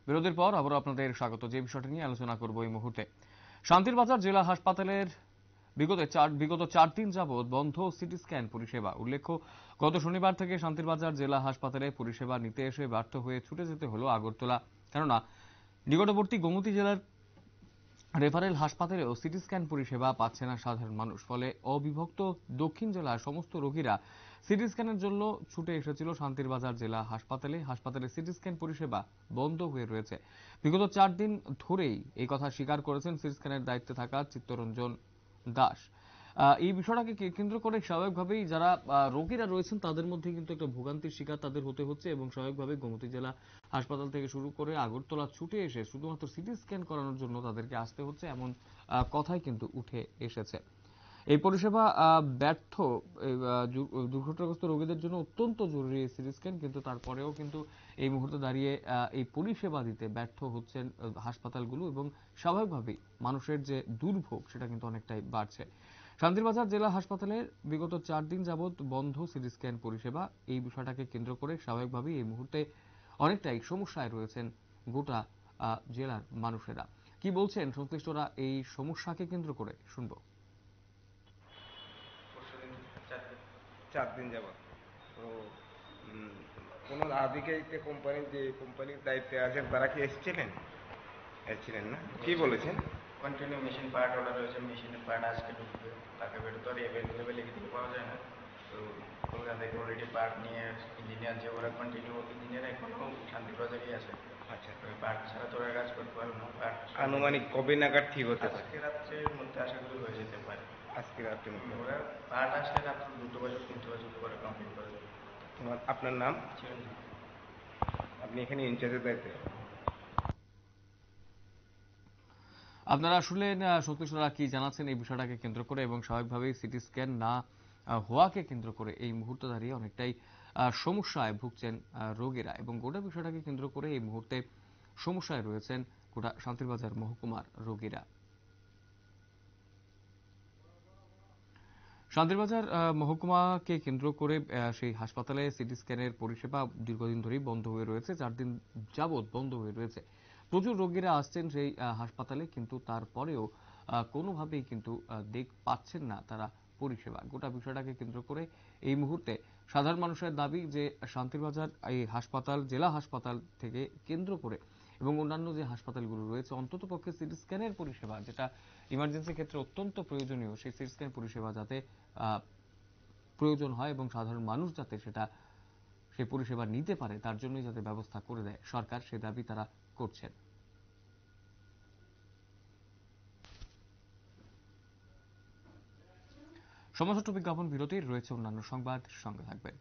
বিরতির পর আবারও আপনাদের স্বাগত। যে বিষয়টা নিয়ে আলোচনা করব এই মুহূর্তে, শান্তিরবাজার জেলা হাসপাতালের বিগত 4 দিন যাবৎ বন্ধ সিটি স্ক্যান পরিষেবা। উল্লেখ্য, গত শনিবার থেকে শান্তিরবাজার জেলা হাসপাতালে পরিষেবা নিতে এসে ব্যর্থ হয়ে ছুটে যেতে হলো আগরতলা। কেননা নিকটবর্তী গোমতী জেলার রেফারেল হাসপাতালেও সিটি স্ক্যান পরিষেবা পাচ্ছে না সাধারণ মানুষ। ফলে অবিভক্ত দক্ষিণ জেলার সমস্ত রোগীরা সিটি স্ক্যানের জন্য ছুটে এসেছিল শান্তিরবাজার জেলা হাসপাতালে। হাসপাতালে সিটি স্ক্যান পরিষেবা বন্ধ হয়ে রয়েছে। বিগত 4 দিন ধরেই এই কথা স্বীকার করেছেন সিটি স্ক্যানের দায়িত্বে থাকা চিত্তরঞ্জন দাস। এই বিষয়টাকে কেন্দ্র করে স্বাভাবিকভাবেই যারা রোগীরা রয়েছেন তাদের মধ্যে কিন্তু একটা ভোগান্তির শিকার তাদের হতে হচ্ছে, এবং স্বাভাবিকভাবে গোমতী জেলা হাসপাতাল থেকে শুরু করে আগরতলা ছুটে এসে শুধুমাত্র সিটি স্ক্যান করানোর জন্য তাদেরকে আসতে হচ্ছে, এমন কথাই কিন্তু উঠে এসেছে। এই পরিষেবা ব্যর্থ, দুর্ঘটনাগ্রস্ত রোগীদের জন্য অত্যন্ত জরুরি এই সিটি স্ক্যান, কিন্তু তারপরেও কিন্তু এই মুহূর্তে দাঁড়িয়ে এই পরিষেবা দিতে ব্যর্থ হচ্ছেন হাসপাতালগুলো, এবং স্বাভাবিকভাবেই মানুষের যে দুর্ভোগ সেটা কিন্তু অনেকটাই বাড়ছে। শান্তিরবাজার জেলা হাসপাতালের বিগত 4 দিন যাবৎ বন্ধ সিটি স্ক্যান পরিষেবা, এই বিষয়টাকে কেন্দ্র করে স্বাভাবিকভাবেই এই মুহূর্তে অনেকটাই সমস্যায় রয়েছেন গোটা জেলার মানুষেরা। কি বলছেন সংশ্লিষ্টরা এই সমস্যাকে কেন্দ্র করে, শুনবো। 4 দিন যাবত তো কোনো আধিকারিক কোম্পানির যে কোম্পানির দায়িত্বে আছেন তারা কি এসেছিলেন না? কি বলেছেন? কন্টিনিউ মেশিন পার্ট অর্ডার রয়েছে, মেশিনের পার্ট আজকে ঢুকবে, তাকে বেরো তো আর অ্যাভেলেবেল এদিকে পাওয়া যায় না। তো কলকাতা থেকে অলরেডি পার্ট নিয়ে ইঞ্জিনিয়ার যে ওরা কন্টিনিউ ইঞ্জিনিয়ার এখনও শান্তিবাজারই আছে। আচ্ছা, পার্ট ছাড়া তো ওরা কাজ করতে পারবে না। পার্ট আনুমানিক কবে নাগাদ ঠিক হতে পারে? আজকে রাত্রের মধ্যে আশা করি হয়ে যেতে পারে। আজকে রাত্রে ওরা পার্ট আসলে রাত্র 2টো বাজে 3টে বাজে করে কমপ্লিট করে দেবে। আপনার নাম? চিরঞ্জিত। আপনি এখানে ইনচার্জের দায়িত্বে? আপনারা শুনলেন সংশ্লিষ্টরা কি জানাচ্ছেন এই বিষয়টাকে কেন্দ্র করে, এবং স্বাভাবিকভাবেই সিটি স্ক্যান না হওয়াকে কেন্দ্র করে এই মুহূর্তে দাঁড়িয়ে অনেকটাই সমস্যায় ভুগছেন রোগীরা, এবং গোটা বিষয়টাকে কেন্দ্র করে এই মুহূর্তে সমস্যায় রয়েছেন গোটা শান্তিরবাজার মহকুমার রোগীরা। শান্তিরবাজার মহকুমাকে কেন্দ্র করে সেই হাসপাতালে সিটি স্ক্যানের পরিষেবা দীর্ঘদিন ধরেই বন্ধ হয়ে রয়েছে। 4 দিন যাবৎ বন্ধ হয়ে রয়েছে। প্রচুর রোগীরা আসছেন সেই হাসপাতালে, কিন্তু তারপরেও কোনোভাবেই কিন্তু পাচ্ছেন না তারা পরিষেবা। গোটা বিষয়টাকে কেন্দ্র করে এই মুহূর্তে সাধারণ মানুষের দাবি যে শান্তিরবাজার এই হাসপাতাল, জেলা হাসপাতাল থেকে কেন্দ্র করে এবং অন্যান্য যে হাসপাতালগুলো রয়েছে অন্ততপক্ষে সিটি স্ক্যানের পরিষেবা, যেটা ইমার্জেন্সি ক্ষেত্রে অত্যন্ত প্রয়োজনীয়, সেই সিটি স্ক্যান পরিষেবা যাতে প্রয়োজন হয় এবং সাধারণ মানুষ যাতে সেই পরিষেবা নিতে পারে, তার জন্যই যাতে ব্যবস্থা করে দেয় সরকার, সে দাবি তারা করছেন। সময় ছোট্ট বিজ্ঞাপন বিরতির, রয়েছে অন্যান্য সংবাদ, সঙ্গে থাকবেন।